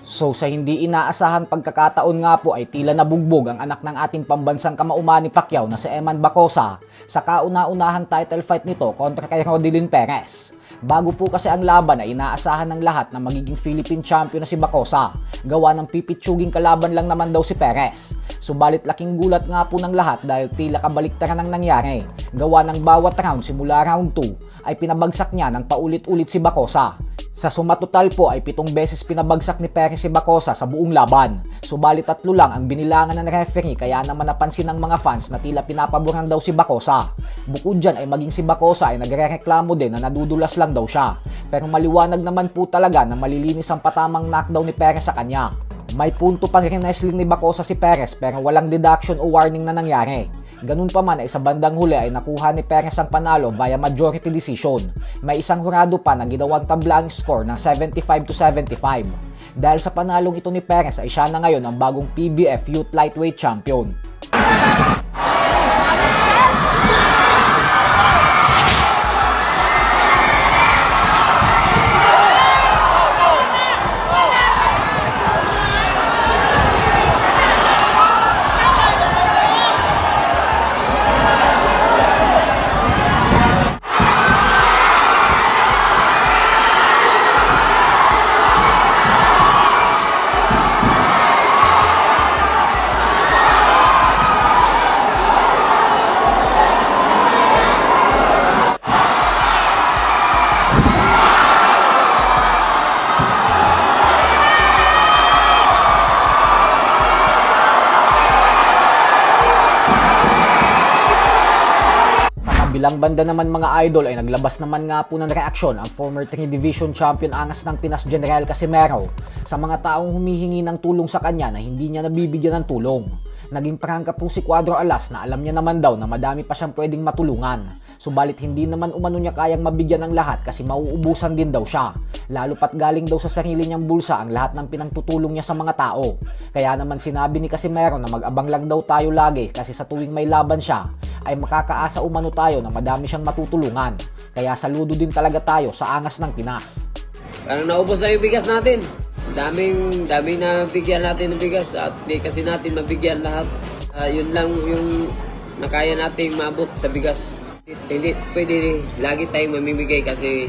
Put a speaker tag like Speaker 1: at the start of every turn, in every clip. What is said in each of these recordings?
Speaker 1: So sa hindi inaasahan pagkakataon nga po ay tila nabugbog ang anak ng ating pambansang kamaumani Pacquiao na si Eman Bacosa sa kauna-unahang title fight nito kontra kay Rodilyn Perez. Bago po kasi ang laban ay inaasahan ng lahat na magiging Philippine champion na si Bacosa. Gawa ng pipitsuging kalaban lang naman daw si Perez. Subalit laking gulat nga po ng lahat dahil tila kabaliktaran ang nangyari. Gawa ng bawat round simula round 2 ay pinabagsak niya ng paulit-ulit si Bacosa. Sa sumatotal po ay 7 beses pinabagsak ni Perez si Bacosa sa buong laban. Subalit 3 lang ang binilangan ng referee kaya naman napansin ng mga fans na tila pinapaboran daw si Bacosa. Bukod dyan ay maging si Bacosa ay nagrereklamo din na nadudulas lang daw siya. Pero maliwanag naman po talaga na malilinis ang patamang knockdown ni Perez sa kanya. May punto pang rin-wrestling ni Bacosa si Perez pero walang deduction o warning na nangyari. Ganun pa man ay sa bandang huli ay nakuha ni Perez ang panalo via majority decision. May isang hurado pa na ginawang tabla ang score ng 75-75. Dahil sa panalong ito ni Perez ay siya na ngayon ang bagong PBF Youth Lightweight Champion. Bilang banda naman mga idol ay naglabas naman nga po ng reaksyon ang former 3 Division Champion Angas ng Pinas General Casimero sa mga taong humihingi ng tulong sa kanya na hindi niya nabibigyan ng tulong. Naging prangka po si Cuadro Alas na alam niya naman daw na madami pa siyang pwedeng matulungan. Subalit hindi naman umano niya kayang mabigyan ng lahat kasi mauubusan din daw siya. Lalo pat galing daw sa sarili niyang bulsa ang lahat ng pinangtutulong niya sa mga tao. Kaya naman sinabi ni Casimero na mag-abang lang daw tayo lagi kasi sa tuwing may laban siya ay makakaasa umano tayo na madami siyang matutulungan. Kaya saludo din talaga tayo sa Angas ng Pinas.
Speaker 2: Parang naubos na yung bigas natin. Daming na bigyan natin ng bigas at hindi kasi natin mabigyan lahat. Yun lang yung nakaya nating maabot sa bigas. Hindi pwede lagi tayong mamimigay kasi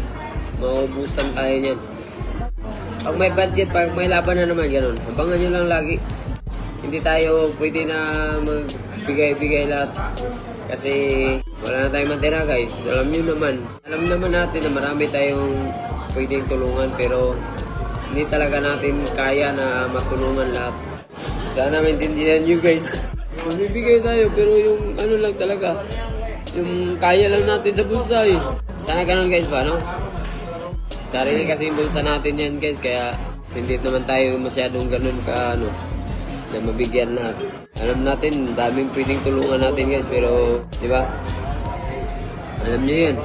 Speaker 2: maubusan tayo niyan. Pag may budget, pag may laban na naman, ganun. Abangan nyo lang lagi. Hindi tayo pwede na magbigay-bigay lahat. Kasi wala na tayong matira guys. Alam naman natin na marami tayong pwedeng tulungan pero hindi talaga natin kaya na matulungan lahat. Sana maintindihan nyo guys. Magbibigay tayo pero yung ano lang talaga. Yung kaya lang natin sa bulsa eh. Sana ganun guys ba, no? Sarili kasi yung bulsa natin yan guys, kaya hindi naman tayo masyadong ganun ka, ano, na mabigyan lahat. Alam natin, daming pwedeng tulungan natin guys, pero, di ba? Alam nyo yun.